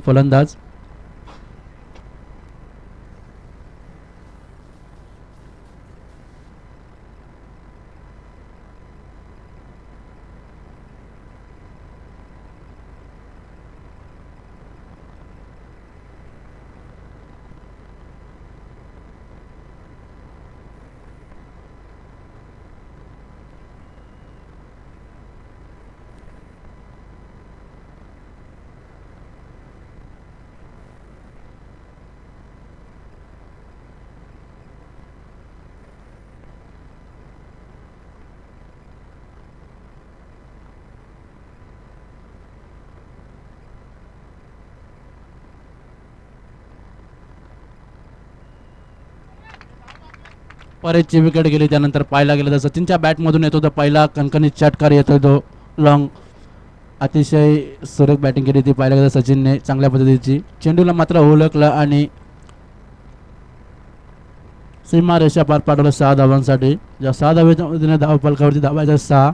फलंदाज. परेशची विकेट गेली. त्यानंतर पाहायला गेलं तर सचिनच्या बॅटमधून येतो तो पहिला कणकणीत षटकार येतो तो लॉंग. अतिशय सुरेख बॅटिंग केली ती पाहायला गेलं सचिनने चांगल्या पद्धतीची. चेंडूला मात्र ओळखलं आणि सीमारेषा पार पाडवलं 6 धावांसाठी. या 6 धावेच्या मदतीने धावफलकावरती धावायचा 6.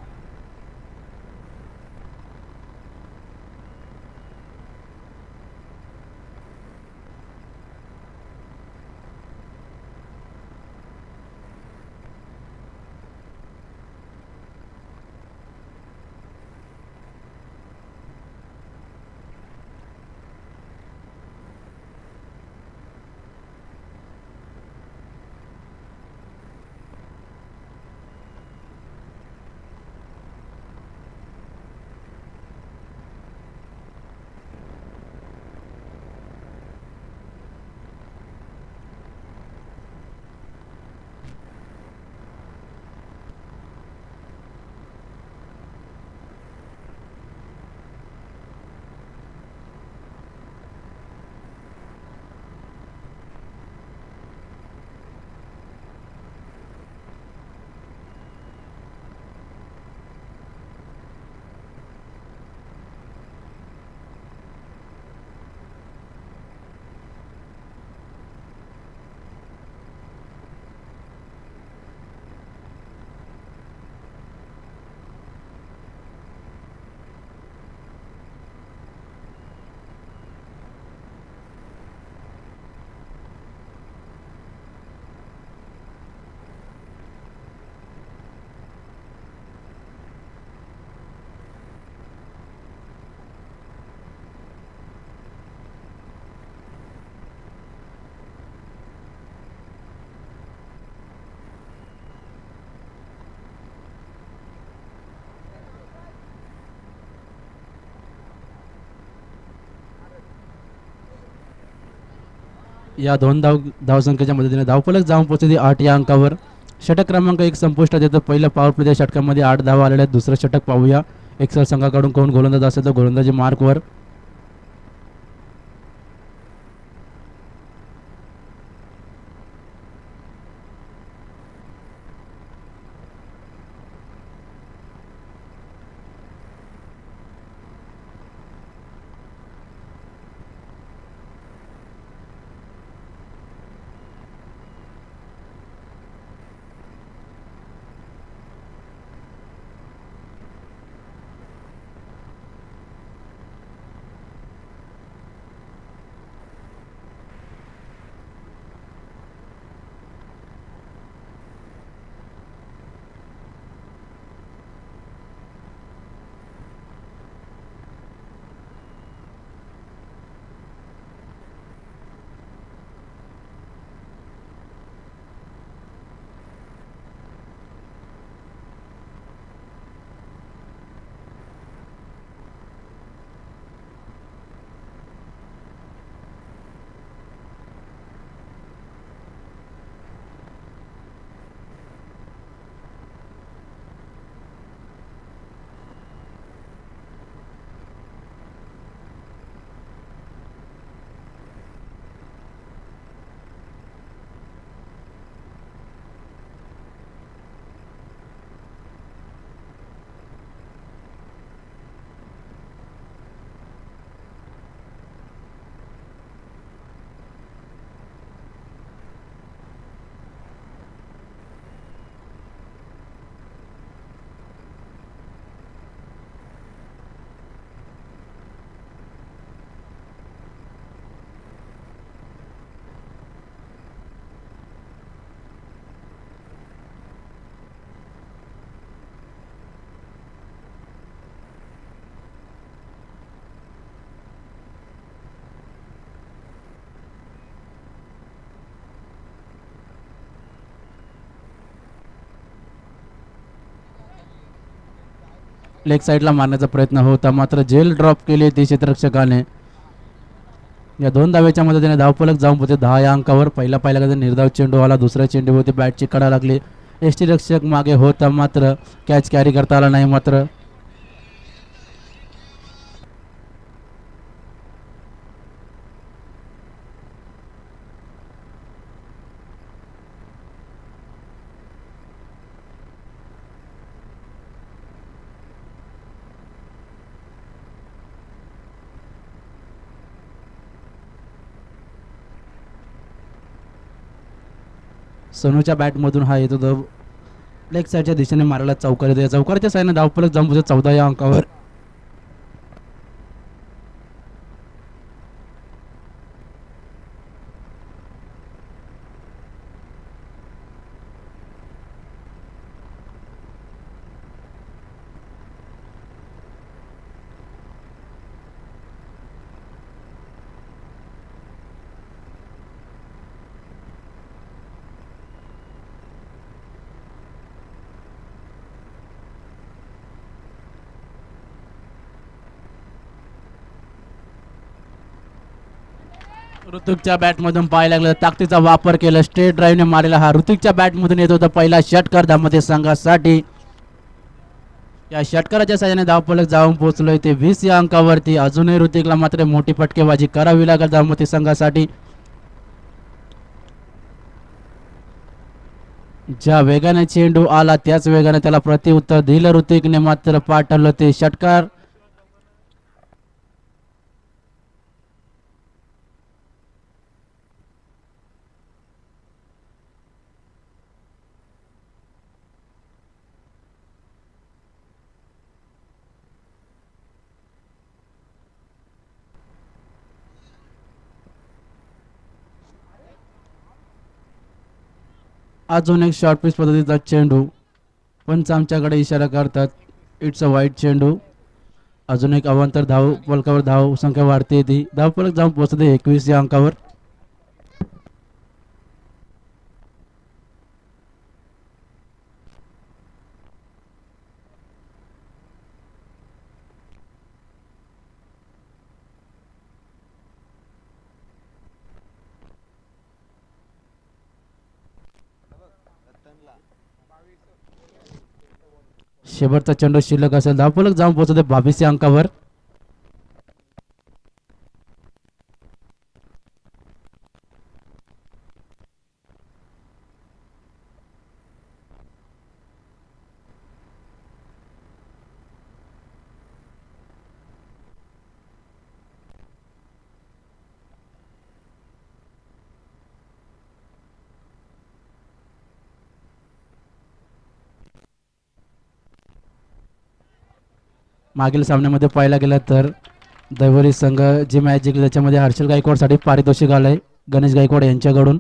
या 2 धावसंख्येच्या मदतीने धावफलक जाऊन पोहोचली 8 या अंकावर. षटक क्रमांक 1 संपुष्टात येतो. पहिल्या पॉवर प्ले षटकामध्ये 8 धावा आलेल्या आहेत. दुसरं षटक पाहूया. एक्सेल संघाकडून कोण गोलंदाज असेल तर गोलंदाजी मार्कवर. लेग साईडला मारण्याचा प्रयत्न होता, मात्र झेल ड्रॉप केली ती क्षेत्ररक्षकाने. या दोन धावेच्या मदतीने धावफलक जाऊन पोहोचते 10 या अंकावर. पहिला निर्धाव चेंडू आला, दुसऱ्या चेंडूवरती बॅटची कडा लागली, यष्टीरक्षक मागे होता, मात्र कॅच कॅरी करता आला नाही. मात्र सोनूच्या बॅटमधून हा येतो तो लेग साईडच्या दिशेने मारायला चौकार येतो. या चौकाराच्या साहाय्याने धावफलक जाऊन पोहोचते 14 या अंकावर. ऋतुकच्या बॅटमधून पाहायला लागलं, ताकदीचा वापर केला, स्ट्रेट ड्राईव्हने मारलेला हा ऋतुकच्या बॅटमधून येत होता पहिला षटकार धावमध्ये संघासाठी. या षटकाराच्या साहाय्याने धावफलक जाऊन पोहोचलोय ते 20 या अंकावरती. अजूनही ऋतिकला मात्र मोठी फटकेबाजी करावी लागेल धावमध्ये संघासाठी. ज्या वेगाने चेंडू आला त्याच वेगाने त्याला प्रतिउत्तर दिलं ऋतिकने, मात्र पाठवलं ते षटकार. अजून एक शॉर्ट पिच पद्धतीचा चेंडू, पंच आमच्याकडे इशारा करतात, इट्स अ वाईट चेंडू. अजून एक अवांतर धाव फलकावर धाव संख्या वाढते, ती धावफलक जाऊन पोहोचते 21 या अंकावर. शेवटचा चेंडू शिल्लक असेल, धावफलक जाऊन पोहोचते 22 या अंकावर. मागील सामन्यामध्ये पाहायला गेलं तर दैवरी संघ जी मॅच जिंकली त्याच्यामध्ये हर्षल गायकवाडसाठी पारितोषिक आलंय गणेश गायकवाड यांच्याकडून.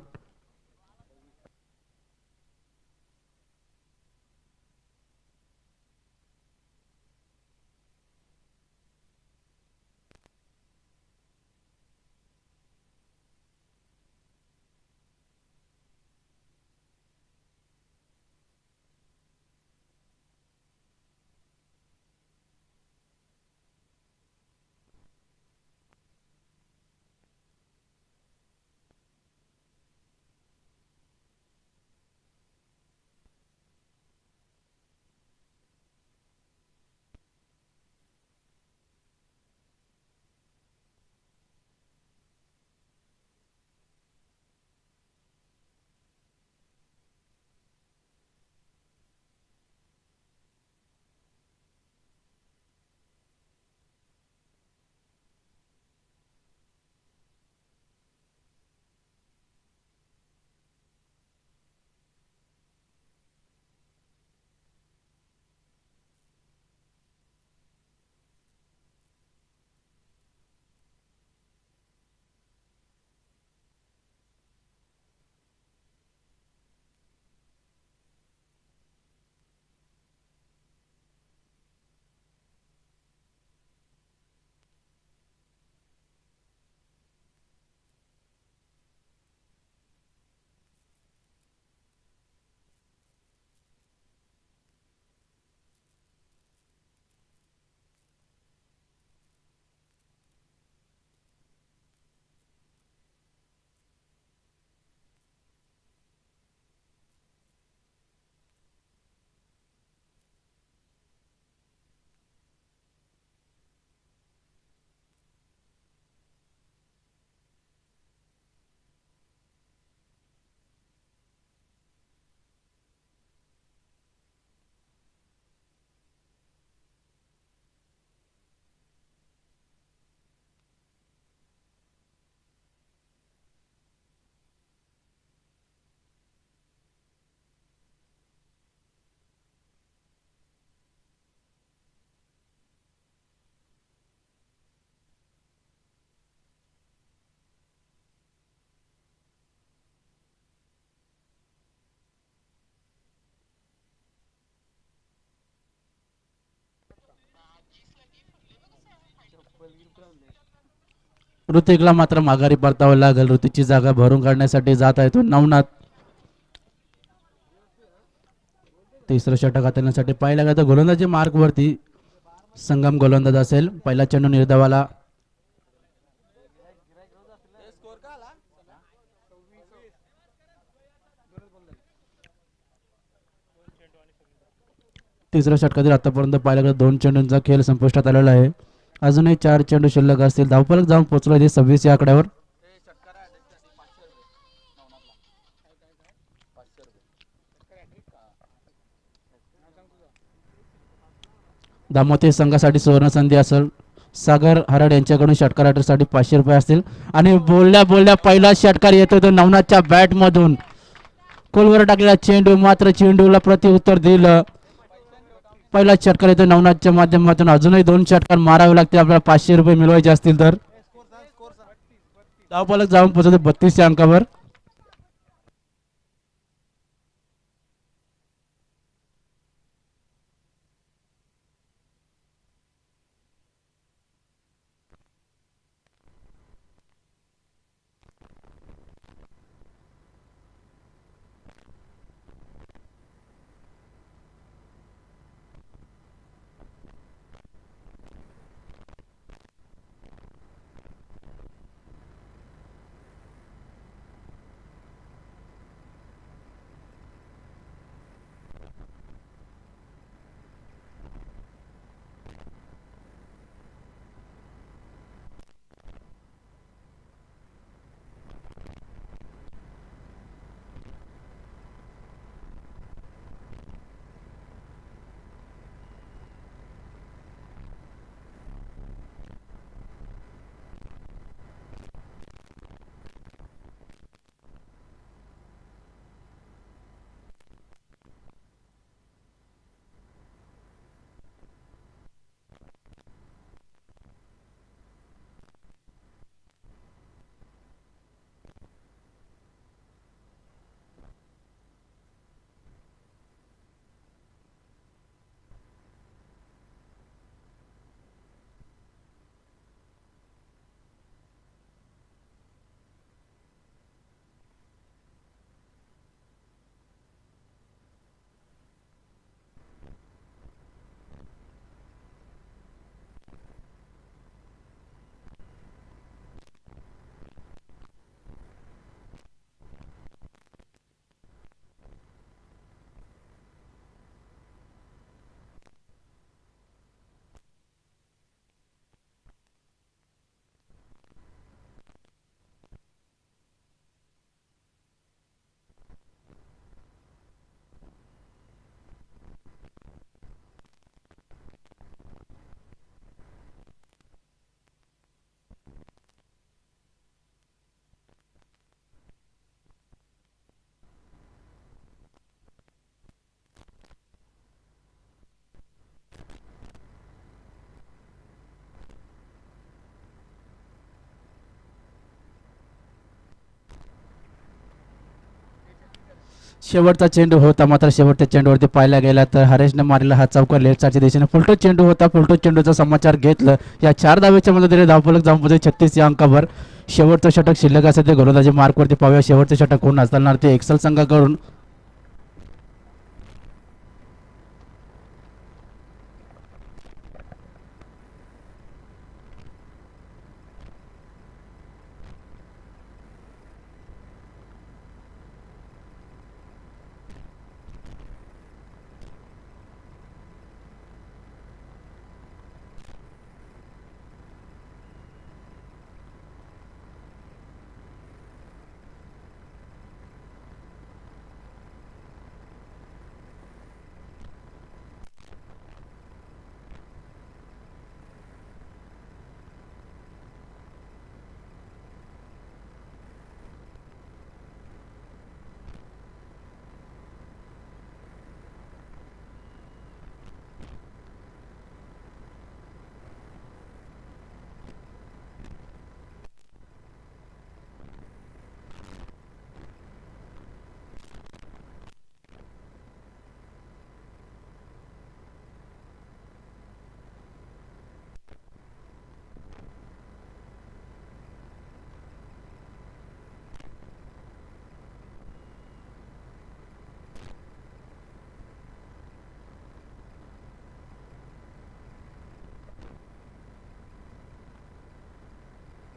ऋतिकला मात्र माघारी परतावं लागेल. ऋतिकची जागा भरून काढण्यासाठी जात आहे तो नवनाथ. तिसरं षटक हाताळण्यासाठी पाहिलं गेलं तर गोलंदाजी मार्क वरती संगम गोलंदाज असेल. पहिला चेंडू निर्धावाला. तिसऱ्या षटकातील आतापर्यंत पाहिलं गेलं 2 चेंडूंचा खेळ संपुष्टात आलेला आहे. अजूनही 4 चेंडू शिल्लक असतील. धावफलक जाऊन पोहोचलो आहे 26 या आकड्यावर. दामोते संघासाठी सुवर्ण संधी असेल. सागर हराड यांच्याकडून षटकार साठी 500 रुपये असतील. आणि बोलल्या बोलल्या पहिला षटकार येतो तो नवनाथच्या बॅट मधून. खोलवर टाकलेला चेंडू मात्र चेंडूला प्रत्युत्तर दिलं. पहिला षटकार येतो नवनाथच्या माध्यमातून. अजूनही 2 षटकार मारावे लागतील आपल्याला 500 रुपये मिळवायचे असतील तर. धावफलक जाऊन पोहोचतो 32 या अंकावर. शेवटचा चेंडू होता. मात्र शेवटच्या चेंडूवरती पाहायला गेला तर हरेशने मारलेला हा चौकार लेफ्ट साईडच्या दिशेने फुलटो चेंडू होता. फुलटो चेंडूचा समाचार घेतलं. या 4 धावेच्या मदतीने धावफलक जाऊन पोहोचले 36 या अंकावर. शेवटचं षटक शिल्लक असेल ते गोलंदाजी मार्कवरती पाहूया. शेवटचं षटक कोण असणार ते एक्सल संघाकडून.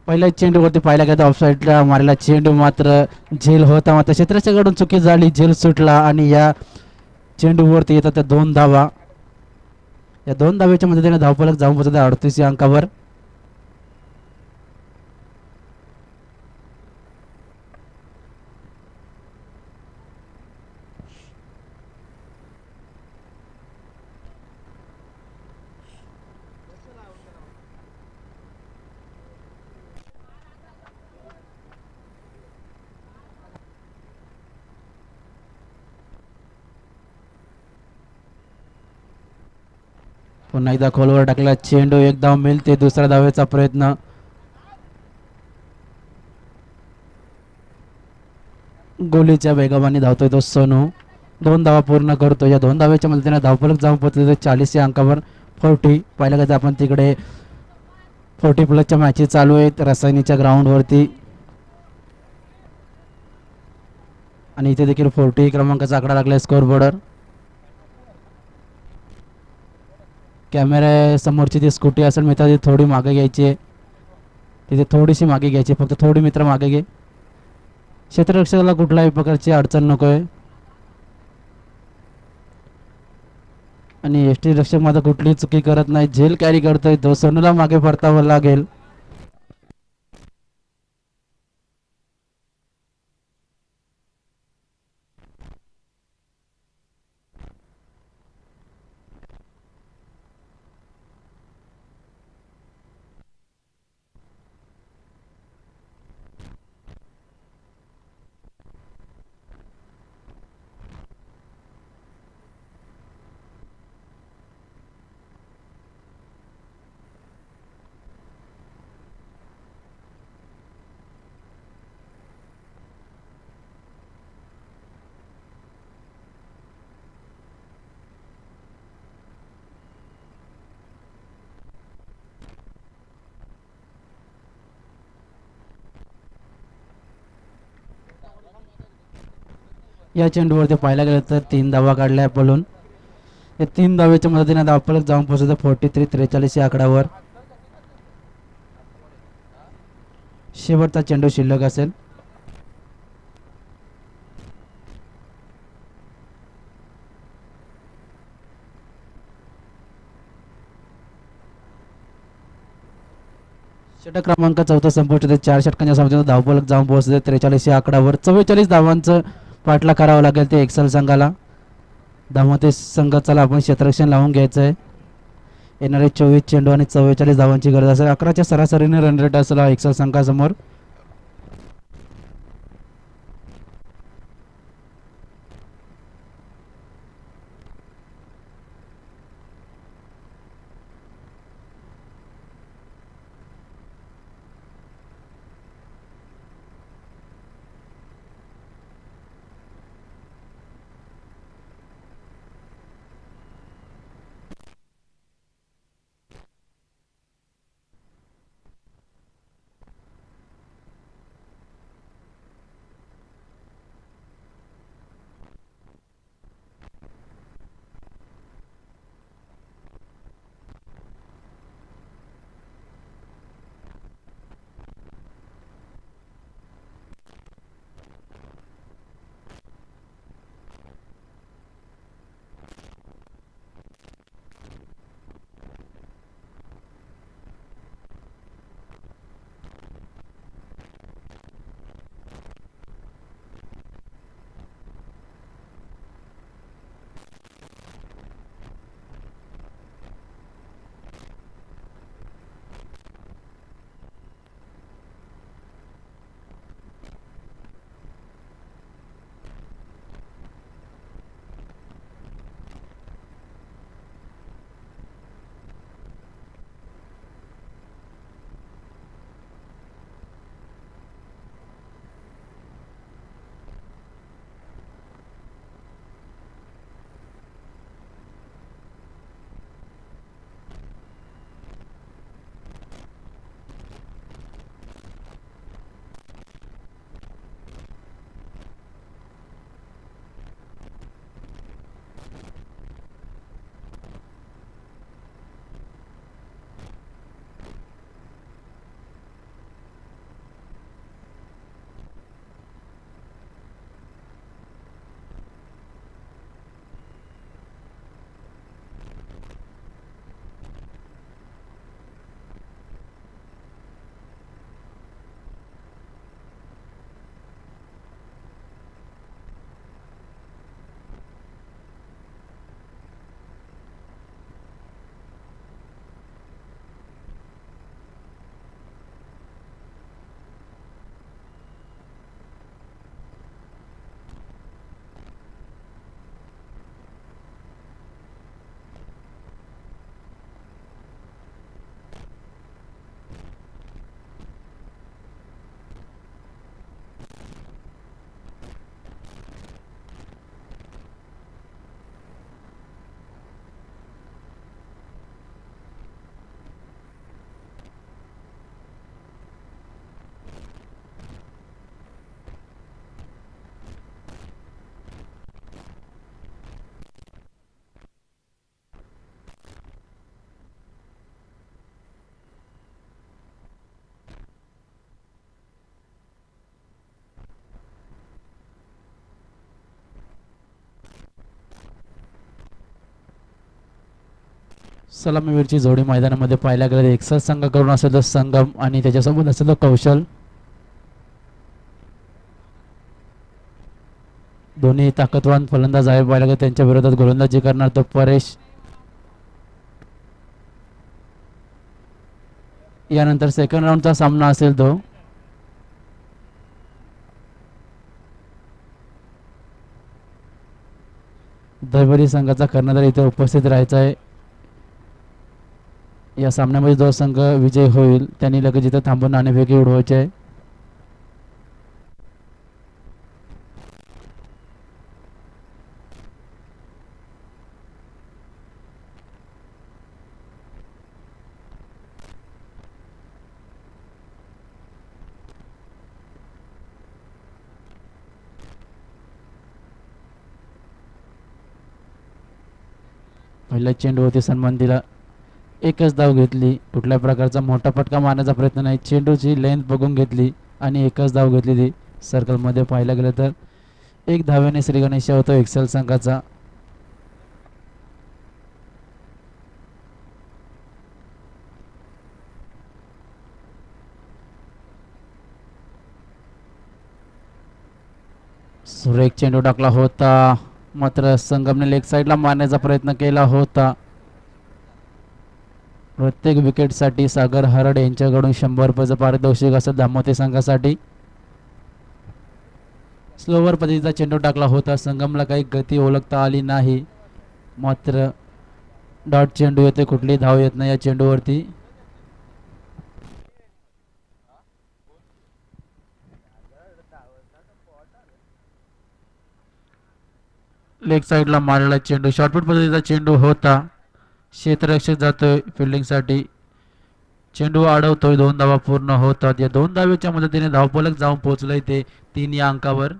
पहिल्या चेंडूवरती पाहिला गेला ऑफसाईडला मारलेला चेंडू मात्र झेल होता, मात्र क्षेत्ररक्षकाकडून चुकी झाली, झेल सुटला आणि या चेंडूवरती येतात त्या 2 धावा. या 2 धावेच्या मदतीने धावफलक जाऊन पोहोचते 38 या अंकावर. पुन्हा एकदा खोलवर टाकला चेंडू, एक धाव मिळते, दुसऱ्या धावेचा प्रयत्न. गोलीच्या वेगाने धावतोय तो सोनू, 2 धावा पूर्ण करतो. या 2 धावेच्या मदतीने धावफलक जाऊन पोहोचले 40 या अंकावर. 40 पाहिलं गेलं आपण तिकडे 40+ मॅचेस चालू आहेत रसायनीच्या ग्राउंडवरती आणि इथे देखील 40 क्रमांकाचा आकडा लागला स्कोर बोर्डवर. कॅमेरा समोरची ती स्कूटी असेल मित्र ती थोडी मागे घ्यायची आहे, तिथे थोडीशी मागे घ्यायची, फक्त थोडी मित्र मागे घे. क्षेत्ररक्षकाला कुठल्याही प्रकारची अडचण नको आहे आणि एस टी रक्षक मात्र कुठलीही चुकी करत नाही, झेल कॅरी करतोय तो. सोनूला मागे परतावं लागेल. या चेंडूवरती पाहायला गेलं तर 3 धावा काढल्या पळून. या 3 धावेच्या मदतीने धावफलक जाऊन पोहोचतो 43-43 या आकड्यावर. शेवटचा चेंडू शिल्लक असेल. षटक क्रमांक 4 संपुष्ट 4 षटकांच्या सामन्यात धावफलक जाऊन पोहोचते 43 या आकड्यावर. 44 धावांचं पाठला करावं लागेल ते एक्सेल संघाला. धावते संघाला आपण क्षेत्ररक्षण लावून घ्यायचं आहे. येणारे 24 चेंडू आणि 44 धावांची गरज असेल. 11च्या सरासरीने रन रेट असेल एक्सेल संघासमोर. सलामीवीरची जोडी मैदानामध्ये पाहायला गेले एक्सल संघाकडून असेल तर संगम आणि त्याच्यासोबत असेल तर कौशल. दोन्ही ताकदवान फलंदाज आहे पाहायला गेले. त्यांच्या विरोधात गोलंदाजी करणार तो परेश. यानंतर सेकंड राऊंडचा सामना असेल तो. दहिवडी संघाचा कर्णधार इथे उपस्थित राहायचा आहे. या सामन्यामध्ये जो संघ विजय होईल त्यांनी लगेच इथं थांबून नाणेफेकी उडवायचे आहे. पहिल्या चेंडूवरती सन्मान दिला. एकच धाव घेतली. कुठल्या प्रकारचा मोठा फटका मारण्याचा प्रयत्न नाही. चेंडूची लेंथ बघून घेतली आणि एकच धाव घेतली ती. सर्कलमध्ये पाहायला गेलं तर एक धावेने श्री गणेश होतो एक्सेल संघाचा. सुरेख चेंडू टाकला होता मात्र संगमने लेग साईडला मारण्याचा प्रयत्न केला होता. प्रत्येक विकेटसाठी सागर हरड यांच्याकडून 100 रुपयाचं पारितोषिक असं धामोते संघासाठी. स्लोवर पद्धतीचा चेंडू टाकला होता. संगमला काही गती ओळखता आली नाही मात्र डॉट चेंडू येते. कुठली धाव येत नाही या चेंडूवरती. लेग साईडला मारलेला चेंडू शॉर्टपुट पद्धतीचा चेंडू होता. क्षेत्ररक्षक जातोय फिल्डिंगसाठी. चेंडू अडवतोय. 2 धावा पूर्ण होतात. या 2 धावेच्या मदतीने धावफलक जाऊन पोहोचलंय ते 3 या अंकावर.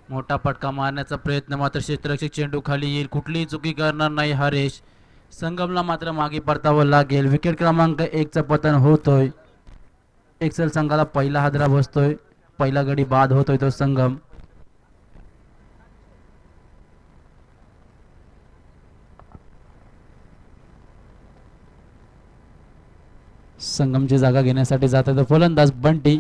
मोठा फटका मारण्याचा प्रयत्न मात्र क्षेत्ररक्षक चेंडू खाली येईल. कुठलीही चुकी करणार नाही हरेश. संगमला मात्र मागे परतावं लागेल. विकेट क्रमांक 1चं पतन होतोय. एक्सेल संघाला पहिला हादरा बसतोय. पहिला गडी बाद होतोय तो संगम. संगमची जागा घेण्यासाठी जात आहे तो फलंदाज बंटी.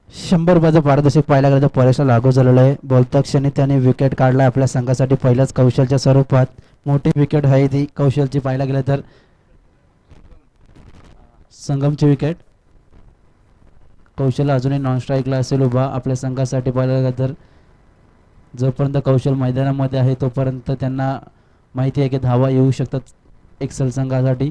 शंभर रुपयाचं पारितोषिक पाहायला गेलं तर परेशला लागू झालेलं आहे. बोलता क्षणी त्याने विकेट काढला आपल्या संघासाठी पहिल्याच कौशलच्या स्वरूपात. मोठी विकेट आहे ती कौशलची पाहायला गेलं तर. संगमची विकेट. कौशल अजूनही नॉन स्ट्राईकला असेल उभा आपल्या संघासाठी पाहायला गेलं तर. जोपर्यंत कौशल मैदानामध्ये आहे तोपर्यंत त्यांना माहिती आहे की धावा येऊ शकतात एक्सेल संघासाठी.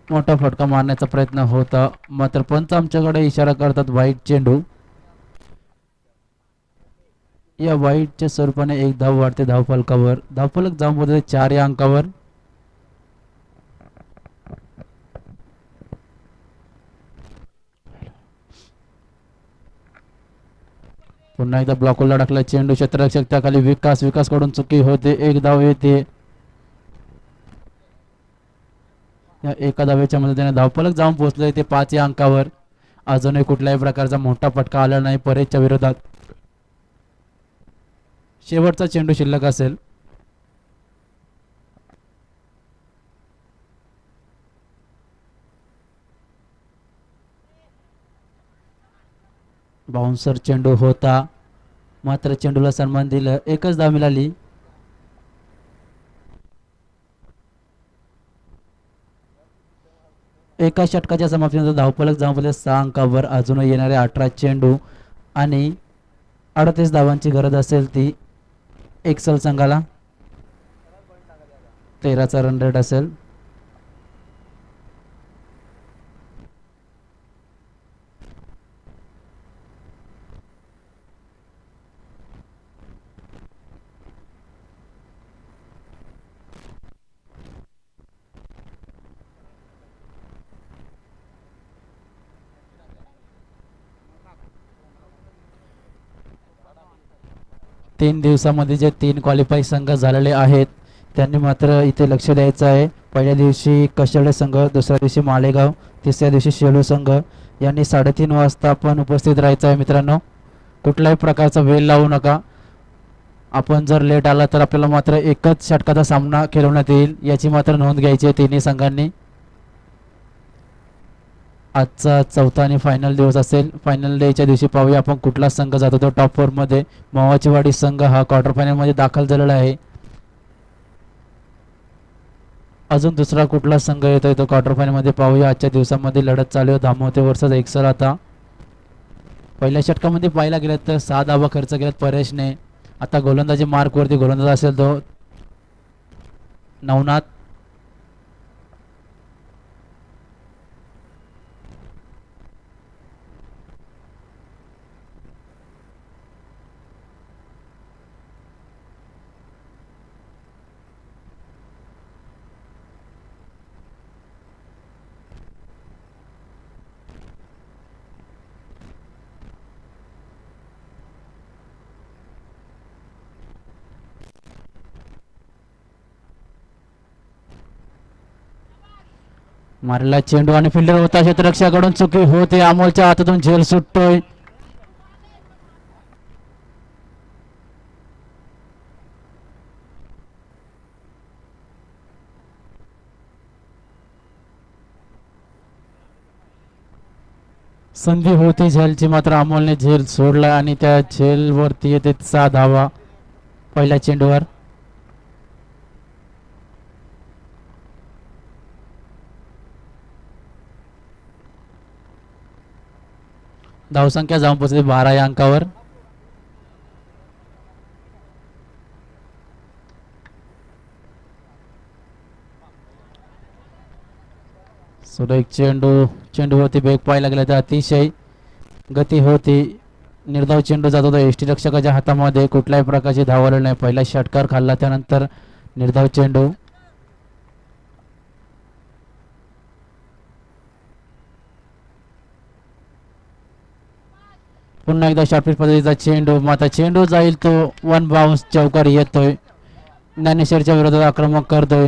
मोठा फटका मारण्याचा प्रयत्न होता मात्र पंच आमच्याकडे इशारा करतात वाईट चेंडू. या वाईटच्या स्वरूपाने एक धाव वाढते धावफलकावर. धावफलक जाऊन पोहोचते 4 या अंकावर. पुन्हा एकदा ब्लॉकला टाकला चेंडू. क्षेत्ररक्षक त्याखाली विकास कडून चुकी होते. एक धाव येते. या एका धावेच्या मदतीने धावफलक जाऊन पोहोचले ते 5 या अंकावर. अजूनही कुठल्याही प्रकारचा मोठा फटका आला नाही परेशच्या विरोधात. शेवटचा चेंडू शिल्लक असेल. बाउन्सर चेंडू होता मात्र चेंडूला सन्मान दिलं. एकच धाव मिळाली. एका षटकाच्या समाप्तीनंतर धावफलक जाऊन 6 अंकावर. अजूनही येणारे 18 चेंडू आणि 38 धावांची गरज असेल ती एक्सल संघाला 13चा रन रेट असेल. तीन दिवसामध्ये जे 3 क्वालिफाय संघ झालेले आहेत त्यांनी मात्र इथे लक्ष द्यायचं आहे. पहिल्या दिवशी कशेळे संघ, दुसऱ्या दिवशी मालेगाव, तिसऱ्या दिवशी शेलू संघ यांनी 3:30 वाजता आपण उपस्थित राहायचं आहे मित्रांनो. कुठल्याही प्रकारचा वेळ लावू नका. आपण जर लेट आला तर आपल्याला मात्र एकच षटकाचा सामना खेळवण्यात येईल याची मात्र नोंद घ्यायची आहे तिन्ही संघांनी. आजचा चौथा आणि फायनल दिवस असेल. फायनल डेच्या दिवशी पाहूया आपण कुठला संघ जातो तो टॉप 4 मध्ये. मवाचीवाडी संघ हा क्वार्टर फायनल मध्ये दाखल झालेला आहे. अजून दुसरा कुठला संघ येतोय तो क्वार्टर फायनल मध्ये पाहूया. आजच्या दिवसामध्ये लढत चालू आहे धामोते वर्सेस एक्सल. आता पहिल्या षटकामध्ये पाहायला गेलं तर 6 धावा खर्च केल्यात परेशने. आता गोलंदाजी मार्कवरती गोलंदाज असेल तो नवनाथ. मारला चेंडू आणि फिल्डर होता क्षेत्ररक्षकाकडून चुकी होते. अमोलच्या हातातून झेल सुटतोय. संधी होती झेलची मात्र अमोलने झेल सोडला आणि त्या झेल वरती येते 6 धावा पहिल्या चेंडूवर. धावसंख्या जाऊन पोहोचली 12 या अंकावर. सुरेख चेंडू होती बेग पाहायला गेला तर अतिशय गती होती. निर्धाव चेंडू जात होता एसटी रक्षकाच्या हातामध्ये. कुठल्याही प्रकारची धाव आलेली नाही. पहिला षटकार खाल्ला त्यानंतर निर्धाव चेंडू. पुन्हा एकदा शॉर्टपिच पद्धतीचा चेंडू. मात्र चेंडू जाईल तो वन बाउन्स चौकार येतोय. ज्ञानेश्वरच्या विरोधात आक्रमक करतोय.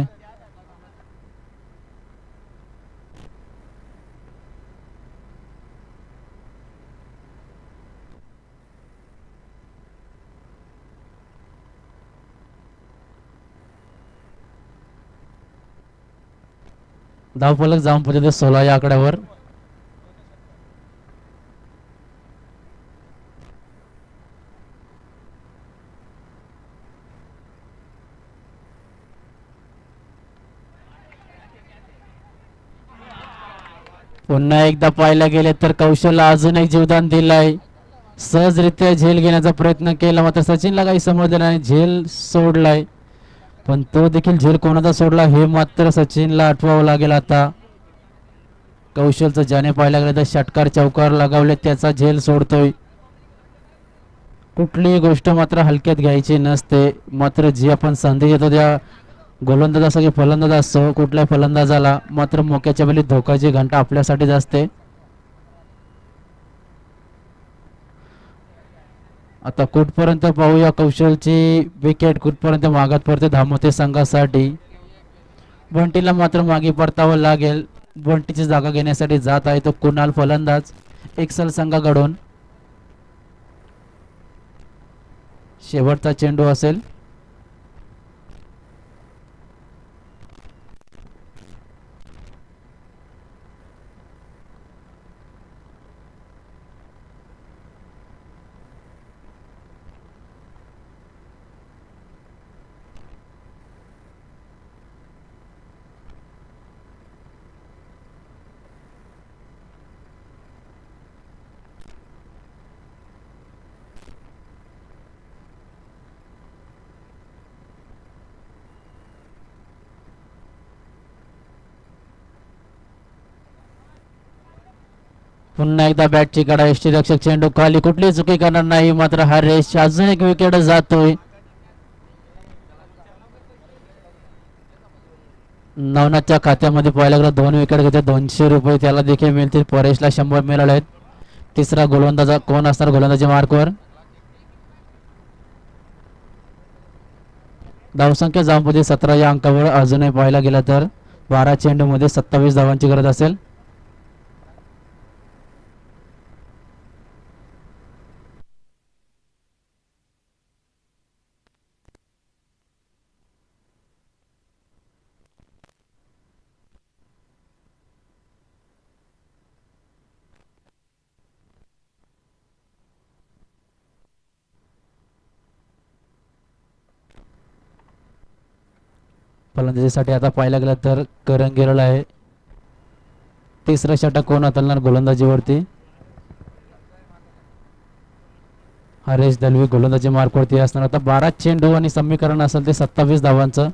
धावफलक जाऊन पोहोचते 16 या आकड्यावर. पुन्हा एकदा पाहायला गेले तर कौशलला अजून एक जीवदान दिलाय. सहजरित्या झेल घेण्याचा प्रयत्न केला मात्र सचिनला काही समजलं नाही. झेल सोडलाय पण तो देखील झेल कोणाचा सोडला हे मात्र सचिनला आठवावं लागेल. आता कौशलचं ज्याने पाहायला गेलं तर षटकार चौकार लगावले त्याचा झेल सोडतोय. कुठलीही गोष्ट मात्र हलक्यात घ्यायची नसते. मात्र जी आपण संधी घेतो त्या गोलंदाज असो की फलंदाज असो कुठल्याही फलंदाजाला मात्र मोक्याच्या वेळी धोकाची घंटा आपल्यासाठीच असते. आता कुठपर्यंत पाहूया कौशलची विकेट कुठपर्यंत मागात पडते धामोते संघासाठी. बंटीला मात्र मागे परतावं लागेल. बंटीची जागा घेण्यासाठी जात आहे तो कुणाल फलंदाज एक्सल संघाकडून. शेवटचा चेंडू असेल. पुन्हा एकदा बॅटची कडा यष्टीरक्षक चेंडू खाली कुठली चुकी करणार नाही मात्र हा रेस अजून एक विकेट जातोय. नवनाथच्या खात्यामध्ये पाहायला गेलं 2 विकेट घेते 200 रुपये त्याला देखील मिळतील. परेशला 100 मिळाले आहेत. तिसरा गोलंदाजा कोण असणार गोलंदाजी मार्कवर. धावसंख्या जाऊन 17 या अंकावर अजूनही पाहायला गेला तर 12 चेंडूमध्ये 27 धावांची गरज असेल. फलंदाजीसाठी आता पाहायला गेलं तर करण गेलेला आहे. तिसरा षटक कोण हाताळणार गोलंदाजीवरती. हरेश दलवी गोलंदाजी मार्कवरती असणार. आता 12 चेंडू आणि समीकरण असेल ते 27 धावांचं.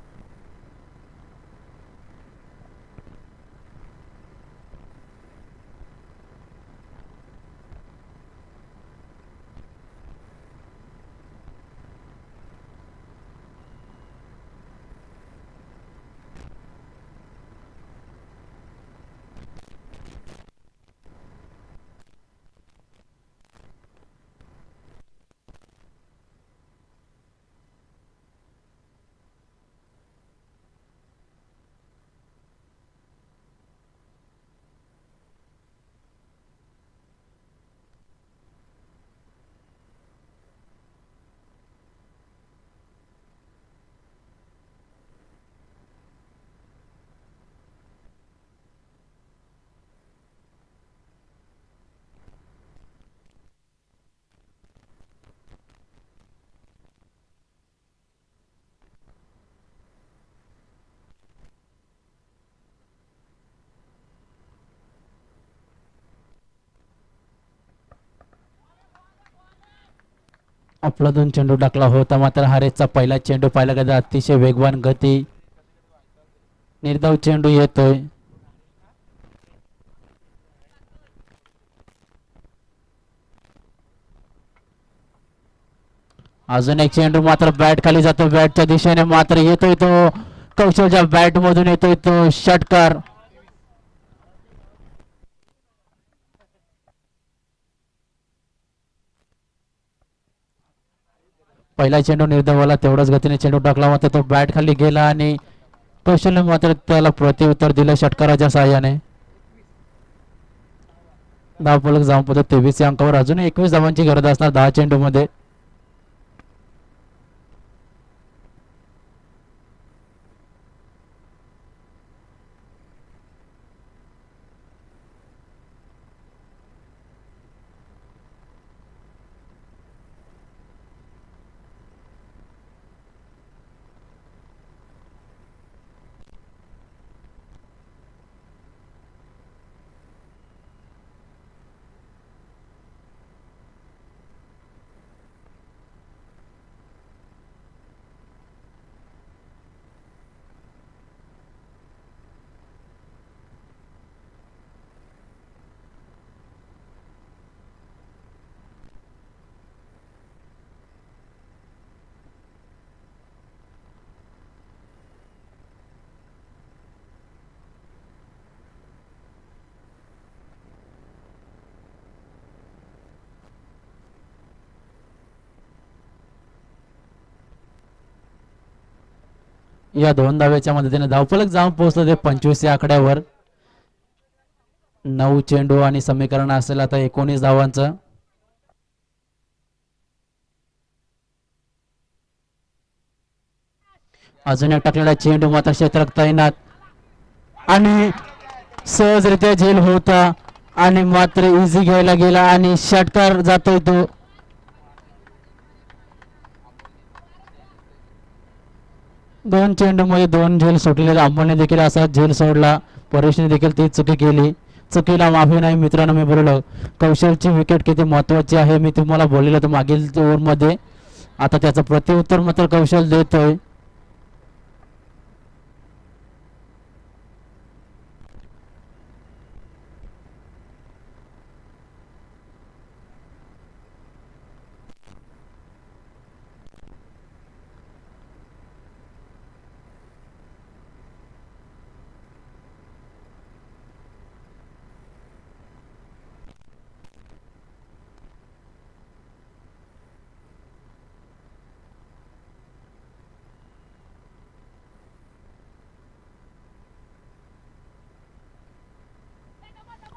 आपला 2 चेंडू टाकला होता मात्र हरेशचा पहिला चेंडू पाहिला गेला अतिशय वेगवान गती. निर्धाव चेंडू येतोय. अजून एक चेंडू मात्र बॅट खाली जातो. बॅटच्या दिशेने मात्र येतोय तो कौशलच्या बॅट मधून येतोय तो षटकार. पहिला चेंडू निर्धावाला तेवढाच गतीने चेंडू टाकला मात्र तो बॅट खाली गेला आणि कौशल्य मात्र त्याला प्रत्युत्तर दिलं षटकाराच्या साहाय्याने. धावफलक जाऊन 23 या अंकावर अजून 21 धावांची गरज असणार 10 चेंडू मध्ये. या 2 धावेच्या मदतीने धावफलक जाऊन पोहोचलं ते 25 या आकड्यावर. 9 चेंडू आणि समीकरण असेल आता 19 धावांचं. अजून एक टाकलेला चेंडू मात्र क्षेत्रात तैनात आणि सहजरित्या झेल होता आणि मात्र इझी घ्यायला गेला आणि षटकार जातोय तो. दोन चेंडू मध्ये 2 झेल सुटलेले. अंबाने देखील असा झेल सोडला. परेशने देखील ती चुकी केली. चुकीला माफी नाही मित्रांनो. मी बोललो कौशलची विकेट किती महत्वाची आहे मी तुम्हाला बोललेलं तर मागील ओव्हरमध्ये. आता त्याचं प्रत्युत्तर मात्र कौशल देतोय.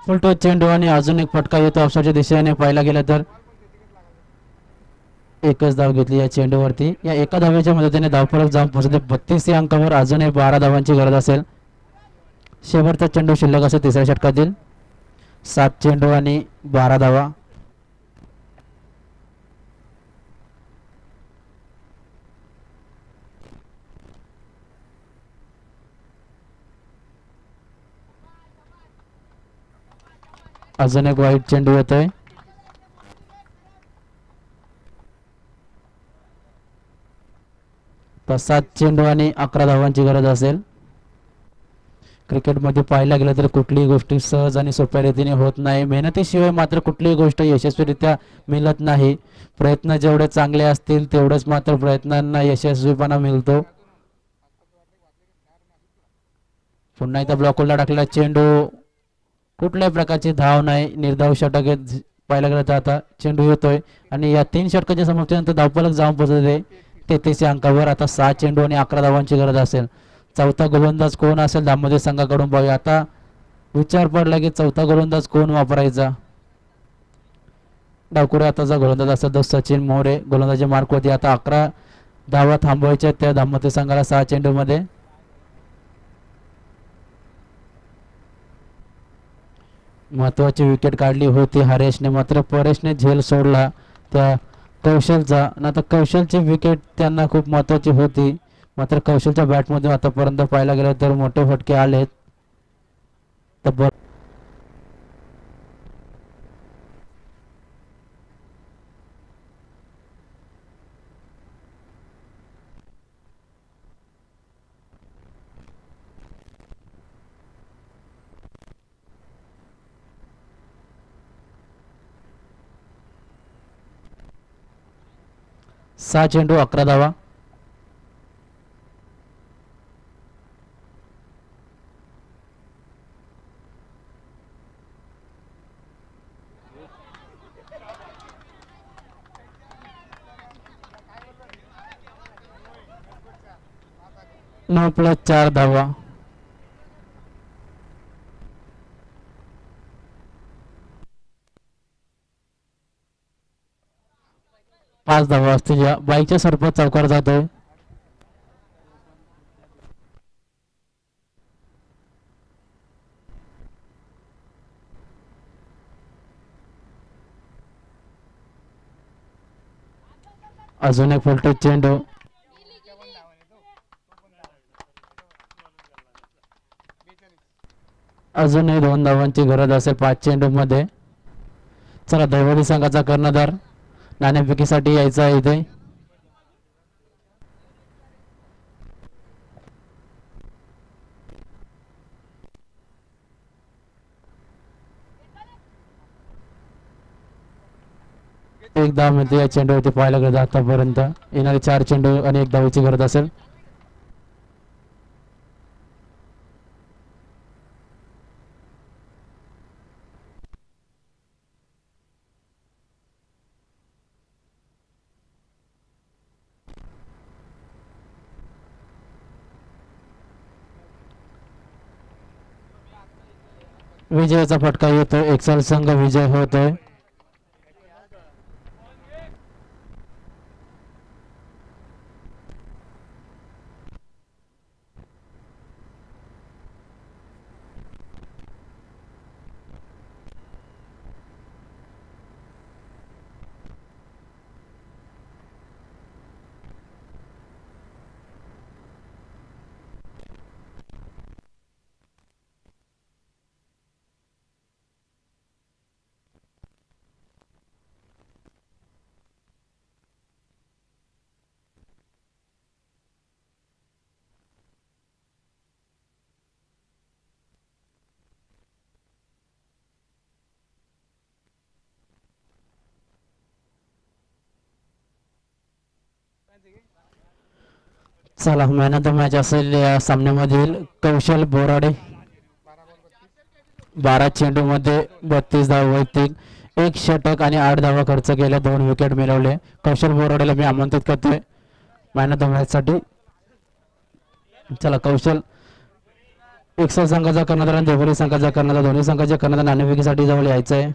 फुलटो चेंडू आणि अजून एक फटका येतो ऑफसाईडच्या दिशेने. पाहायला गेलं तर एकच धाव घेतली या चेंडूवरती. या एका धावेच्या मदतीने धावफलक जाऊन पोहोचते 32 या अंकावर. अजूनही 12 धावांची गरज असेल. शेवटचा चेंडू शिल्लक असेल तिसऱ्या षटकातील. 7 चेंडू आणि 12 धावा. अजून एक वाईट चेंडू येतोय. तर 7 चेंडू आणि 11 धावांची गरज असेल. क्रिकेटमध्ये पाहायला गेलं तर कुठलीही गोष्ट सहज आणि सोप्या रीतीने होत नाही. मेहनतीशिवाय मात्र कुठलीही गोष्ट यशस्वीरित्या मिळत नाही. प्रयत्न जेवढे चांगले असतील तेवढेच मात्र प्रयत्नांना यशस्वीपणा मिळतो. पुन्हा एकदा ब्लॉकला टाकलेला चेंडू. कुठल्याही प्रकारची धाव नाही. निर्धाव षटक पाहायला गेलं तर आता चेंडू येतोय आणि या 3 षटकाच्या समाप्तीनंतर धावफलक जाऊन पोहोचते 33 अंकावर. आता 6 चेंडू आणि 11 धावांची गरज असेल. चौथा गोलंदाज कोण असेल धावमध्ये संघाकडून पाहूया. आता विचार पडला की चौथा गोलंदाज कोण वापरायचा. डावकुरे आताचा गोलंदाज असेल तो सचिन मोरे. गोलंदाजी मार्कवरती आता 11 धावा थांबवायच्या त्या धावमध्ये संघाला 6 चेंडू मध्ये. महत्वाची विकेट काढली होती हरेशने, मात्र परेशने झेल सोडला त्या कौशलचा. आता कौशलची विकेट त्यांना खूप महत्वाची होती, मात्र कौशलच्या बॅटमधून आतापर्यंत पाहायला गेलं तर मोठे फटके आलेत. तर 6 चेंडू 11 धावा. नऊ प्लस 4 धावा. पाच धावा असतील. या बाईकच्या सरपंच चौकार जातोय. अजून एक फुलटो चेंडू. अजूनही 2 धावांची गरज असेल 5 चेंडू मध्ये. चला दैवती संघाचा कर्णधार नाणेफेकीसाठी यायचा आहे इथे. एक धाव मिळते या चेंडूवरती पाहायला गेलं आतापर्यंत. येणारे 4 चेंडू आणि 1 धावाची गरज असेल. विजयाचा फटका येतो. एक्सेल संघ विजय होतोय. चला मॅन ऑफ द मॅच असेल या सामन्यामधील कौशल बोराडे. 12 चेंडू मध्ये 32 धावा वैयक्तिक, 1 षटक आणि 8 धावा खर्च केल्या, 2 विकेट मिळवले. कौशल बोराडेला मी आमंत्रित करतोय मॅन ऑफ द मॅच साठी. चला कौशल एक्सेल संघाचा कर्णधार आणि देवरी संघाचा कर्णधार दोन्ही संघाच्या कर्णधार नाणेफेकीसाठी जवळ यायचं आहे.